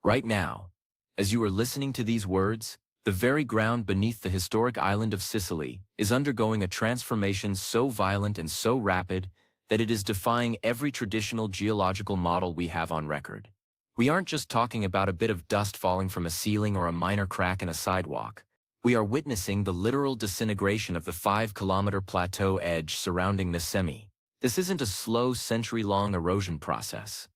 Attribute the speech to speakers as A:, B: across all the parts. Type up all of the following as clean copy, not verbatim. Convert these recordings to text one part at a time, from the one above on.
A: Right now, as you are listening to these words, the very ground beneath the historic island of Sicily is undergoing a transformation so violent and so rapid that it is defying every traditional geological model we have on record. We aren't just talking about a bit of dust falling from a ceiling or a minor crack in a sidewalk. We are witnessing the literal disintegration of the 5-kilometer plateau edge surrounding Niscemi. This isn't a slow, century-long erosion process.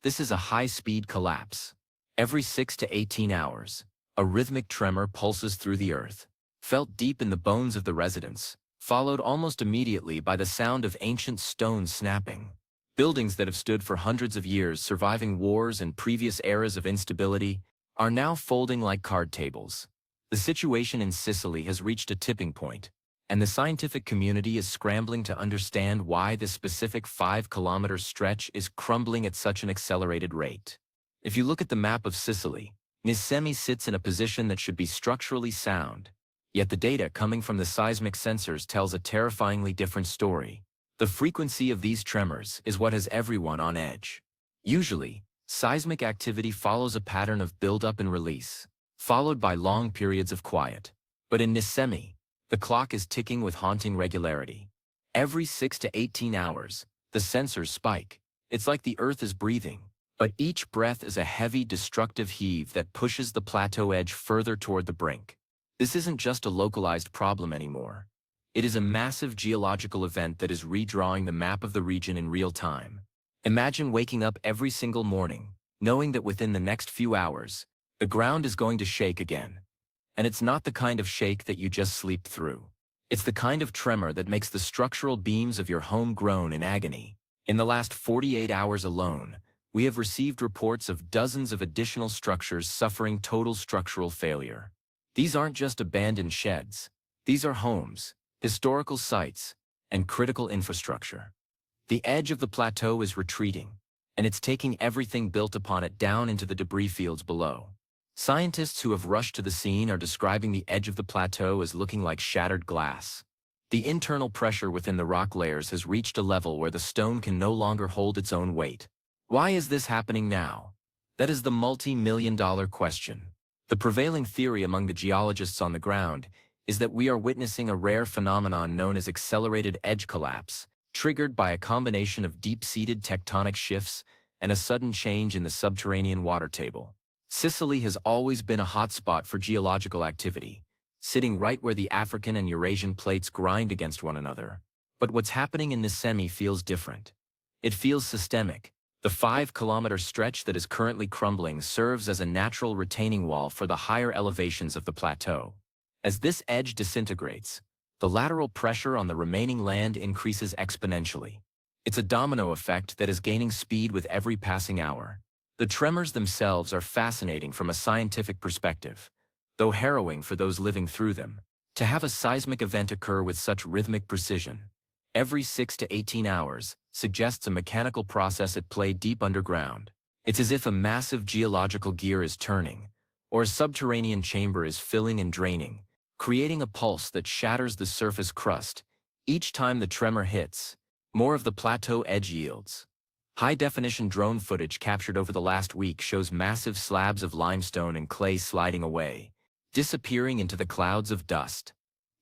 A: This is a high-speed collapse. Every 6 to 18 hours, a rhythmic tremor pulses through the earth, felt deep in the bones of the residents, followed almost immediately by the sound of ancient stones snapping. Buildings that have stood for hundreds of years, surviving wars and previous eras of instability, are now folding like card tables. The situation in Sicily has reached a tipping point, and the scientific community is scrambling to understand why this specific 5-kilometer stretch is crumbling at such an accelerated rate. If you look at the map of Sicily, Niscemi sits in a position that should be structurally sound, yet the data coming from the seismic sensors tells a terrifyingly different story. The frequency of these tremors is what has everyone on edge. Usually, seismic activity follows a pattern of build-up and release, followed by long periods of quiet. But in Niscemi, the clock is ticking with haunting regularity. Every 6 to 18 hours, the sensors spike. It's like the earth is breathing, but each breath is a heavy, destructive heave that pushes the plateau edge further toward the brink. This isn't just a localized problem anymore. It is a massive geological event that is redrawing the map of the region in real time. Imagine waking up every single morning, knowing that within the next few hours, the ground is going to shake again. And it's not the kind of shake that you just sleep through. It's the kind of tremor that makes the structural beams of your home groan in agony. In the last 48 hours alone, we have received reports of dozens of additional structures suffering total structural failure. These aren't just abandoned sheds. These are homes, historical sites, and critical infrastructure. The edge of the plateau is retreating, and it's taking everything built upon it down into the debris fields below. Scientists who have rushed to the scene are describing the edge of the plateau as looking like shattered glass. The internal pressure within the rock layers has reached a level where the stone can no longer hold its own weight. Why is this happening now? That is the multi-million-dollar question. The prevailing theory among the geologists on the ground is that we are witnessing a rare phenomenon known as accelerated edge collapse, triggered by a combination of deep-seated tectonic shifts and a sudden change in the subterranean water table. Sicily has always been a hotspot for geological activity, sitting right where the African and Eurasian plates grind against one another. But what's happening in Niscemi feels different. It feels systemic. The 5-kilometer stretch that is currently crumbling serves as a natural retaining wall for the higher elevations of the plateau. As this edge disintegrates, the lateral pressure on the remaining land increases exponentially. It's a domino effect that is gaining speed with every passing hour. The tremors themselves are fascinating from a scientific perspective, though harrowing for those living through them. To have a seismic event occur with such rhythmic precision, every 6 to 18 hours, suggests a mechanical process at play deep underground. It's as if a massive geological gear is turning, or a subterranean chamber is filling and draining, creating a pulse that shatters the surface crust. Each time the tremor hits, more of the plateau edge yields. High-definition drone footage captured over the last week shows massive slabs of limestone and clay sliding away, disappearing into the clouds of dust.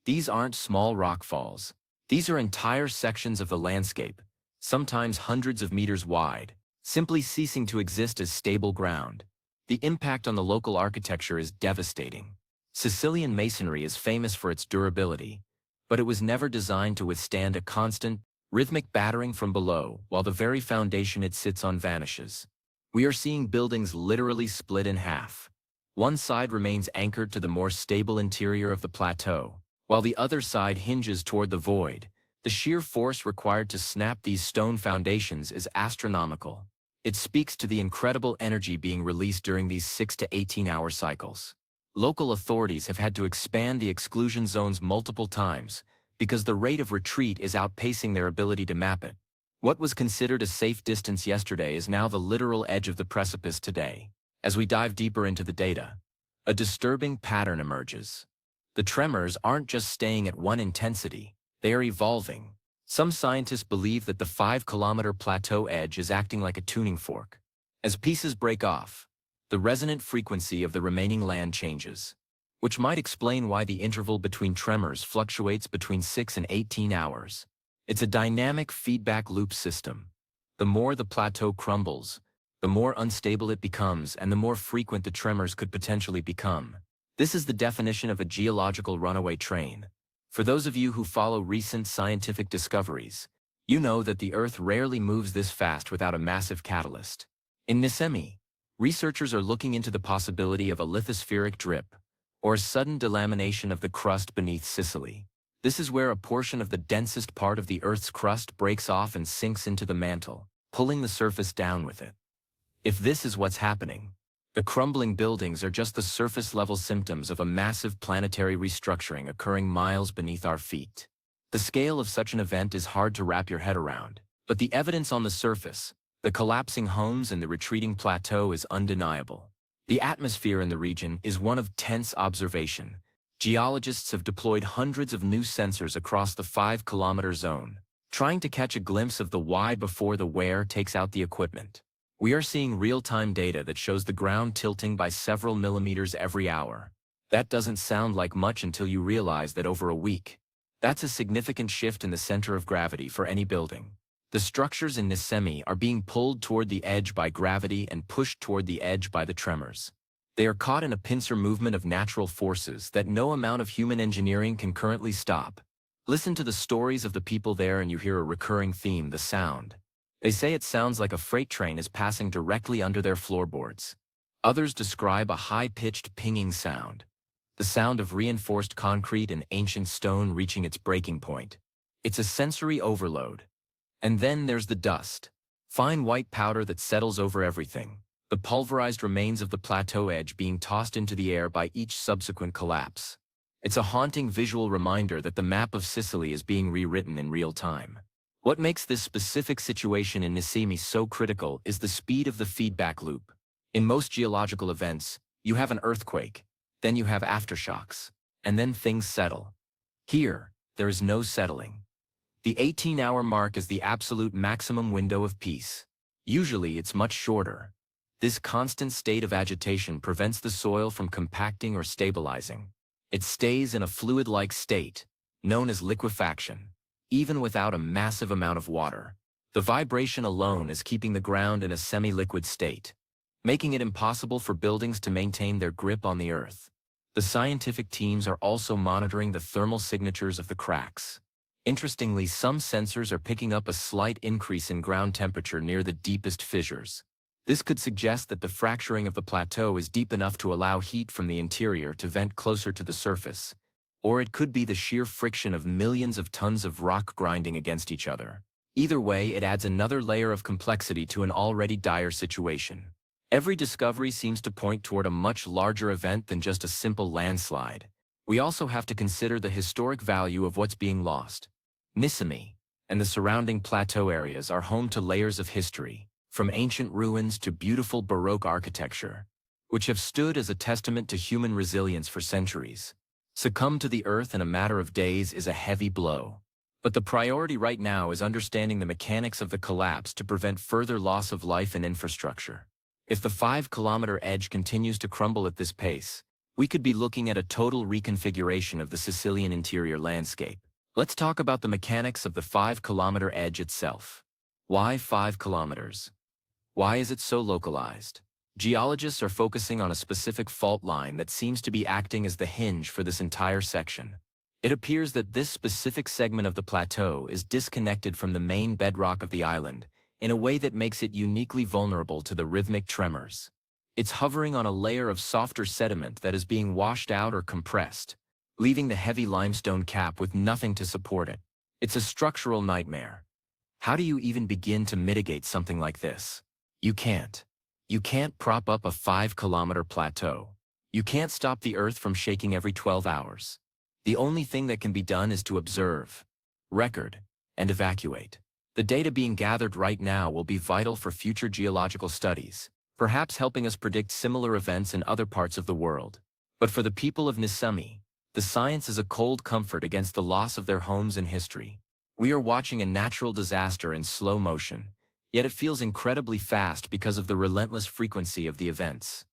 A: These aren't small rockfalls. These are entire sections of the landscape, sometimes hundreds of meters wide, simply ceasing to exist as stable ground. The impact on the local architecture is devastating. Sicilian masonry is famous for its durability, but it was never designed to withstand a constant, rhythmic battering from below, while the very foundation it sits on vanishes. We are seeing buildings literally split in half. One side remains anchored to the more stable interior of the plateau, while the other side hinges toward the void. The sheer force required to snap these stone foundations is astronomical. It speaks to the incredible energy being released during these 6 to 18-hour cycles. Local authorities have had to expand the exclusion zones multiple times, because the rate of retreat is outpacing their ability to map it. What was considered a safe distance yesterday is now the literal edge of the precipice today. As we dive deeper into the data, a disturbing pattern emerges. The tremors aren't just staying at one intensity, they are evolving. Some scientists believe that the 5-kilometer plateau edge is acting like a tuning fork. As pieces break off, the resonant frequency of the remaining land changes, which might explain why the interval between tremors fluctuates between 6 and 18 hours. It's a dynamic feedback loop system. The more the plateau crumbles, the more unstable it becomes and the more frequent the tremors could potentially become. This is the definition of a geological runaway train. For those of you who follow recent scientific discoveries, you know that the Earth rarely moves this fast without a massive catalyst. In Niscemi, researchers are looking into the possibility of a lithospheric drip, or a sudden delamination of the crust beneath Sicily. This is where a portion of the densest part of the Earth's crust breaks off and sinks into the mantle, pulling the surface down with it. If this is what's happening, the crumbling buildings are just the surface-level symptoms of a massive planetary restructuring occurring miles beneath our feet. The scale of such an event is hard to wrap your head around, but the evidence on the surface, the collapsing homes and the retreating plateau, is undeniable. The atmosphere in the region is one of tense observation. Geologists have deployed hundreds of new sensors across the 5-kilometer zone, trying to catch a glimpse of the why before the where takes out the equipment. We are seeing real-time data that shows the ground tilting by several millimeters every hour. That doesn't sound like much until you realize that over a week, that's a significant shift in the center of gravity for any building. The structures in Niscemi are being pulled toward the edge by gravity and pushed toward the edge by the tremors. They are caught in a pincer movement of natural forces that no amount of human engineering can currently stop. Listen to the stories of the people there and you hear a recurring theme: the sound. They say it sounds like a freight train is passing directly under their floorboards. Others describe a high-pitched pinging sound, the sound of reinforced concrete and ancient stone reaching its breaking point. It's a sensory overload. And then there's the dust, fine white powder that settles over everything, the pulverized remains of the plateau edge being tossed into the air by each subsequent collapse. It's a haunting visual reminder that the map of Sicily is being rewritten in real time. What makes this specific situation in Niscemi so critical is the speed of the feedback loop. In most geological events, you have an earthquake, then you have aftershocks, and then things settle. Here, there is no settling. The 18-hour mark is the absolute maximum window of peace. Usually, it's much shorter. This constant state of agitation prevents the soil from compacting or stabilizing. It stays in a fluid-like state, known as liquefaction, even without a massive amount of water. The vibration alone is keeping the ground in a semi-liquid state, making it impossible for buildings to maintain their grip on the earth. The scientific teams are also monitoring the thermal signatures of the cracks. Interestingly, some sensors are picking up a slight increase in ground temperature near the deepest fissures. This could suggest that the fracturing of the plateau is deep enough to allow heat from the interior to vent closer to the surface. Or it could be the sheer friction of millions of tons of rock grinding against each other. Either way, it adds another layer of complexity to an already dire situation. Every discovery seems to point toward a much larger event than just a simple landslide. We also have to consider the historic value of what's being lost. Niscemi and the surrounding plateau areas are home to layers of history, from ancient ruins to beautiful Baroque architecture, which have stood as a testament to human resilience for centuries. Succumb to the earth in a matter of days is a heavy blow. But the priority right now is understanding the mechanics of the collapse to prevent further loss of life and infrastructure. If the 5-kilometer edge continues to crumble at this pace, we could be looking at a total reconfiguration of the Sicilian interior landscape. Let's talk about the mechanics of the 5-kilometer edge itself. Why 5 kilometers? Why is it so localized? Geologists are focusing on a specific fault line that seems to be acting as the hinge for this entire section. It appears that this specific segment of the plateau is disconnected from the main bedrock of the island in a way that makes it uniquely vulnerable to the rhythmic tremors. It's hovering on a layer of softer sediment that is being washed out or compressed, leaving the heavy limestone cap with nothing to support it. It's a structural nightmare. How do you even begin to mitigate something like this? You can't. You can't prop up a 5-kilometer plateau. You can't stop the earth from shaking every 12 hours. The only thing that can be done is to observe, record, and evacuate. The data being gathered right now will be vital for future geological studies, perhaps helping us predict similar events in other parts of the world. But for the people of Niscemi, the science is a cold comfort against the loss of their homes and history. We are watching a natural disaster in slow motion, yet it feels incredibly fast because of the relentless frequency of the events.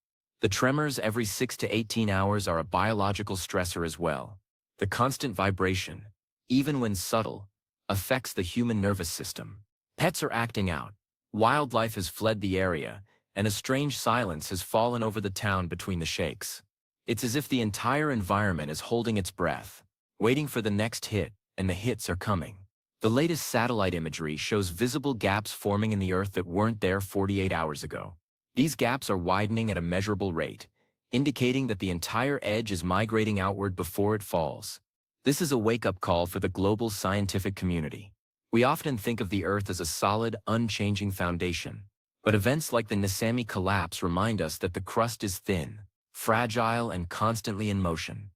A: The tremors every 6 to 18 hours are a biological stressor as well. The constant vibration, even when subtle, affects the human nervous system. Pets are acting out, wildlife has fled the area, and a strange silence has fallen over the town between the shakes. It's as if the entire environment is holding its breath, waiting for the next hit, and the hits are coming. The latest satellite imagery shows visible gaps forming in the Earth that weren't there 48 hours ago. These gaps are widening at a measurable rate, indicating that the entire edge is migrating outward before it falls. This is a wake-up call for the global scientific community. We often think of the Earth as a solid, unchanging foundation, but events like the Niscemi collapse remind us that the crust is thin, fragile, and constantly in motion.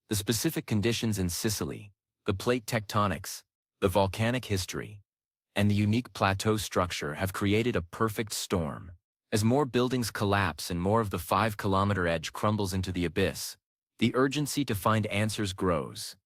A: The specific conditions in Sicily, the plate tectonics, the volcanic history, and the unique plateau structure have created a perfect storm. As more buildings collapse and more of the 5-kilometer edge crumbles into the abyss, the urgency to find answers grows.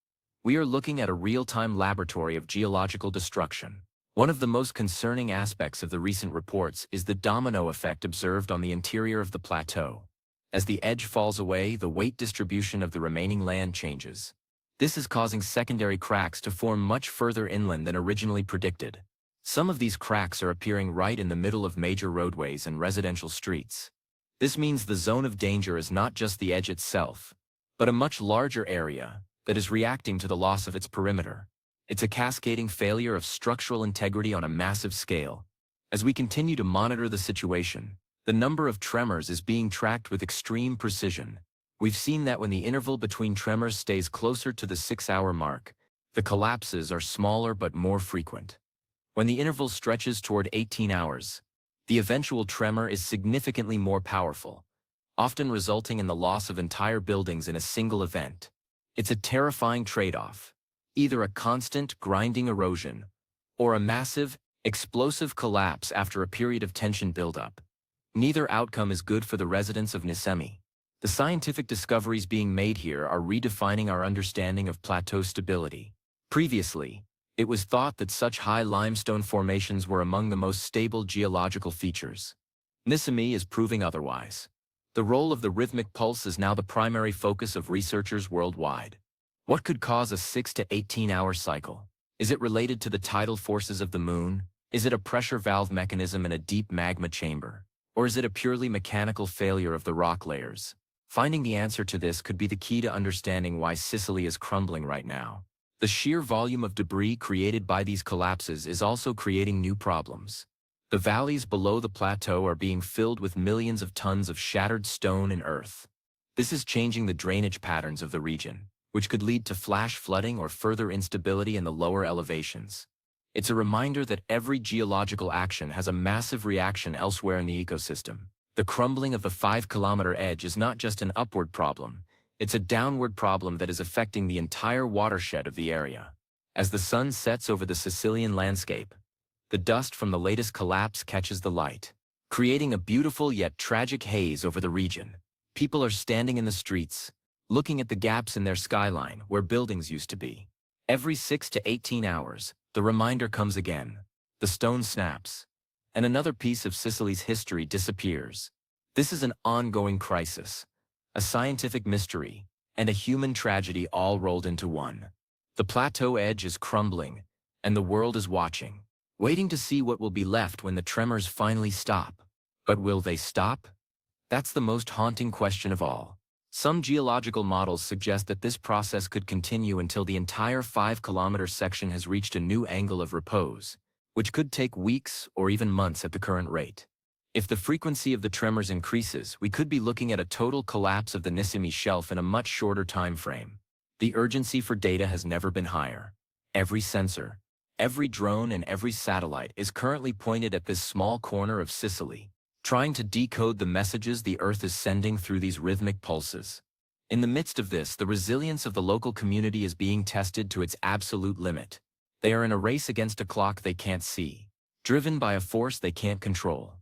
A: We are looking at a real-time laboratory of geological destruction. One of the most concerning aspects of the recent reports is the domino effect observed on the interior of the plateau. As the edge falls away, the weight distribution of the remaining land changes. This is causing secondary cracks to form much further inland than originally predicted. Some of these cracks are appearing right in the middle of major roadways and residential streets. This means the zone of danger is not just the edge itself, but a much larger area that is reacting to the loss of its perimeter. It's a cascading failure of structural integrity on a massive scale. As we continue to monitor the situation, the number of tremors is being tracked with extreme precision. We've seen that when the interval between tremors stays closer to the 6-hour mark, the collapses are smaller but more frequent. When the interval stretches toward 18 hours, the eventual tremor is significantly more powerful, often resulting in the loss of entire buildings in a single event. It's a terrifying trade-off, either a constant, grinding erosion, or a massive, explosive collapse after a period of tension buildup. Neither outcome is good for the residents of Niscemi. The scientific discoveries being made here are redefining our understanding of plateau stability. Previously, it was thought that such high limestone formations were among the most stable geological features. Niscemi is proving otherwise. The role of the rhythmic pulse is now the primary focus of researchers worldwide. What could cause a 6 to 18-hour cycle? Is it related to the tidal forces of the moon? Is it a pressure valve mechanism in a deep magma chamber? Or is it a purely mechanical failure of the rock layers? Finding the answer to this could be the key to understanding why Sicily is crumbling right now. The sheer volume of debris created by these collapses is also creating new problems. The valleys below the plateau are being filled with millions of tons of shattered stone and earth. This is changing the drainage patterns of the region, which could lead to flash flooding or further instability in the lower elevations. It's a reminder that every geological action has a massive reaction elsewhere in the ecosystem. The crumbling of the 5-kilometer edge is not just an upward problem, it's a downward problem that is affecting the entire watershed of the area. As the sun sets over the Sicilian landscape, the dust from the latest collapse catches the light, creating a beautiful yet tragic haze over the region. People are standing in the streets, looking at the gaps in their skyline where buildings used to be. Every 6 to 18 hours, the reminder comes again. The stone snaps, and another piece of Sicily's history disappears. This is an ongoing crisis, a scientific mystery, and a human tragedy all rolled into one. The plateau edge is crumbling, and the world is watching, waiting to see what will be left when the tremors finally stop. But will they stop? That's the most haunting question of all. Some geological models suggest that this process could continue until the entire 5-kilometer section has reached a new angle of repose, which could take weeks or even months at the current rate. If the frequency of the tremors increases, we could be looking at a total collapse of the Niscemi shelf in a much shorter time frame. The urgency for data has never been higher. Every sensor, every drone, and every satellite is currently pointed at this small corner of Sicily, trying to decode the messages the Earth is sending through these rhythmic pulses. In the midst of this, the resilience of the local community is being tested to its absolute limit. They are in a race against a clock they can't see, driven by a force they can't control.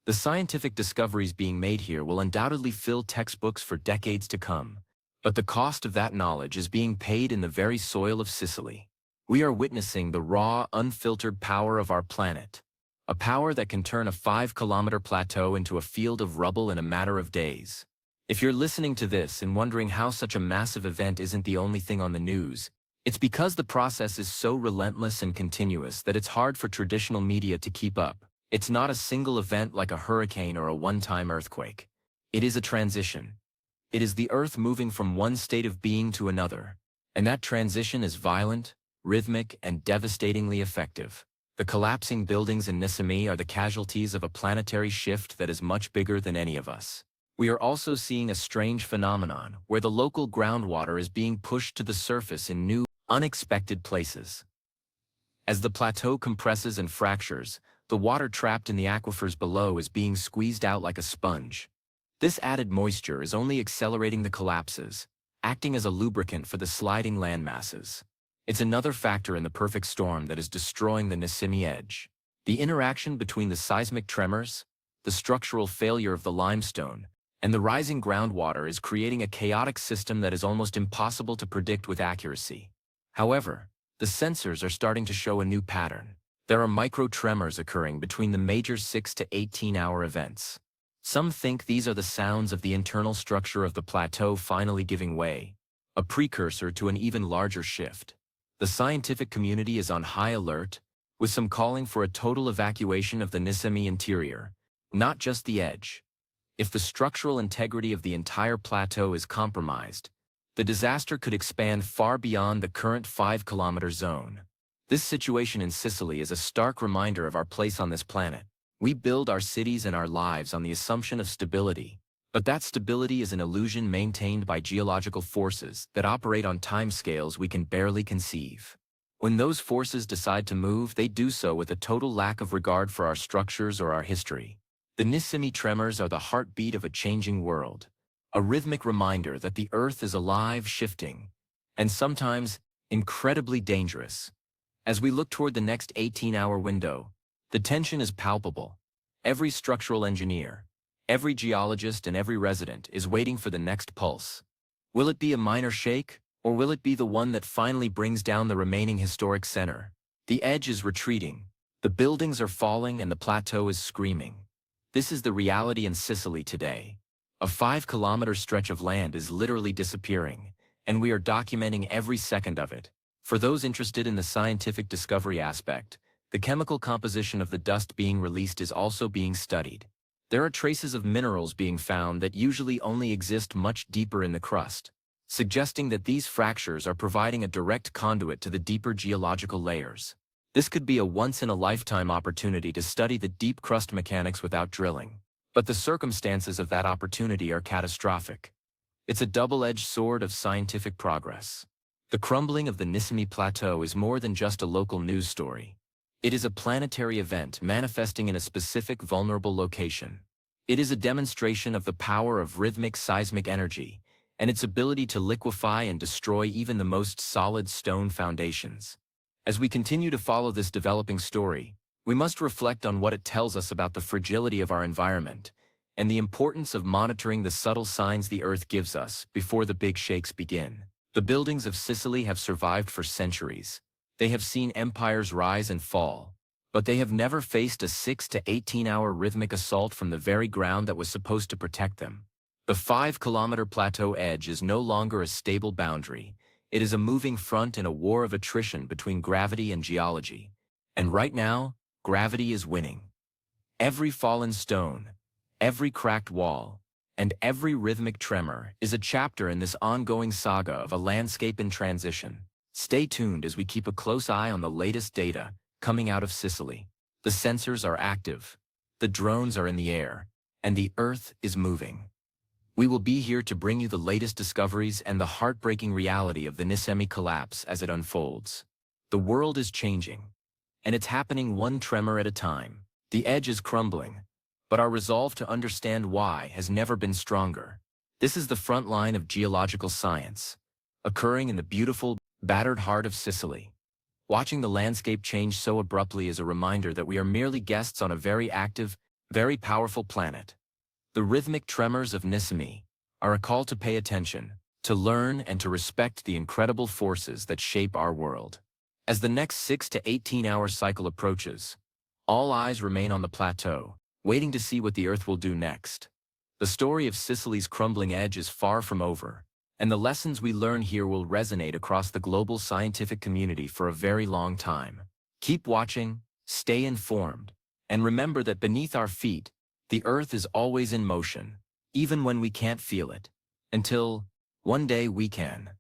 A: The scientific discoveries being made here will undoubtedly fill textbooks for decades to come, but the cost of that knowledge is being paid in the very soil of Sicily. We are witnessing the raw, unfiltered power of our planet, a power that can turn a 5-kilometer plateau into a field of rubble in a matter of days. If you're listening to this and wondering how such a massive event isn't the only thing on the news, it's because the process is so relentless and continuous that it's hard for traditional media to keep up. It's not a single event like a hurricane or a one-time earthquake. It is a transition. It is the Earth moving from one state of being to another. And that transition is violent, rhythmic, and devastatingly effective. The collapsing buildings in Niscemi are the casualties of a planetary shift that is much bigger than any of us. We are also seeing a strange phenomenon where the local groundwater is being pushed to the surface in new, unexpected places. As the plateau compresses and fractures, the water trapped in the aquifers below is being squeezed out like a sponge. This added moisture is only accelerating the collapses, acting as a lubricant for the sliding landmasses. It's another factor in the perfect storm that is destroying the Niscemi edge. The interaction between the seismic tremors, the structural failure of the limestone, and the rising groundwater is creating a chaotic system that is almost impossible to predict with accuracy. However, the sensors are starting to show a new pattern. There are micro-tremors occurring between the major 6 to 18-hour events. Some think these are the sounds of the internal structure of the plateau finally giving way, a precursor to an even larger shift. The scientific community is on high alert, with some calling for a total evacuation of the Niscemi interior, not just the edge. If the structural integrity of the entire plateau is compromised, the disaster could expand far beyond the current 5-kilometer zone. This situation in Sicily is a stark reminder of our place on this planet. We build our cities and our lives on the assumption of stability, but that stability is an illusion maintained by geological forces that operate on timescales we can barely conceive. When those forces decide to move, they do so with a total lack of regard for our structures or our history. The Niscemi tremors are the heartbeat of a changing world, a rhythmic reminder that the Earth is alive, shifting, and sometimes incredibly dangerous. As we look toward the next 18-hour window, the tension is palpable. Every structural engineer, every geologist, and every resident is waiting for the next pulse. Will it be a minor shake, or will it be the one that finally brings down the remaining historic center? The edge is retreating, the buildings are falling, and the plateau is screaming. This is the reality in Sicily today. A 5-kilometer stretch of land is literally disappearing, and we are documenting every second of it. For those interested in the scientific discovery aspect, the chemical composition of the dust being released is also being studied. There are traces of minerals being found that usually only exist much deeper in the crust, suggesting that these fractures are providing a direct conduit to the deeper geological layers. This could be a once-in-a-lifetime opportunity to study the deep crust mechanics without drilling, but the circumstances of that opportunity are catastrophic. It's a double-edged sword of scientific progress. The crumbling of the Niscemi Plateau is more than just a local news story. It is a planetary event manifesting in a specific vulnerable location. It is a demonstration of the power of rhythmic seismic energy and its ability to liquefy and destroy even the most solid stone foundations. As we continue to follow this developing story, we must reflect on what it tells us about the fragility of our environment and the importance of monitoring the subtle signs the Earth gives us before the big shakes begin. The buildings of Sicily have survived for centuries. They have seen empires rise and fall, but they have never faced a 6 to 18-hour rhythmic assault from the very ground that was supposed to protect them. The 5-kilometer plateau edge is no longer a stable boundary. It is a moving front in a war of attrition between gravity and geology. And right now, gravity is winning. Every fallen stone, every cracked wall, and every rhythmic tremor is a chapter in this ongoing saga of a landscape in transition. Stay tuned as we keep a close eye on the latest data coming out of Sicily. The sensors are active, the drones are in the air, and the Earth is moving. We will be here to bring you the latest discoveries and the heartbreaking reality of the Niscemi collapse as it unfolds. The world is changing, and it's happening one tremor at a time. The edge is crumbling, but our resolve to understand why has never been stronger. This is the front line of geological science, occurring in the beautiful, battered heart of Sicily. Watching the landscape change so abruptly is a reminder that we are merely guests on a very active, very powerful planet. The rhythmic tremors of Niscemi are a call to pay attention, to learn, and to respect the incredible forces that shape our world. As the next 6 to 18-hour cycle approaches, all eyes remain on the plateau, waiting to see what the Earth will do next. The story of Sicily's crumbling edge is far from over, and the lessons we learn here will resonate across the global scientific community for a very long time. Keep watching, stay informed, and remember that beneath our feet, the Earth is always in motion, even when we can't feel it. Until one day we can.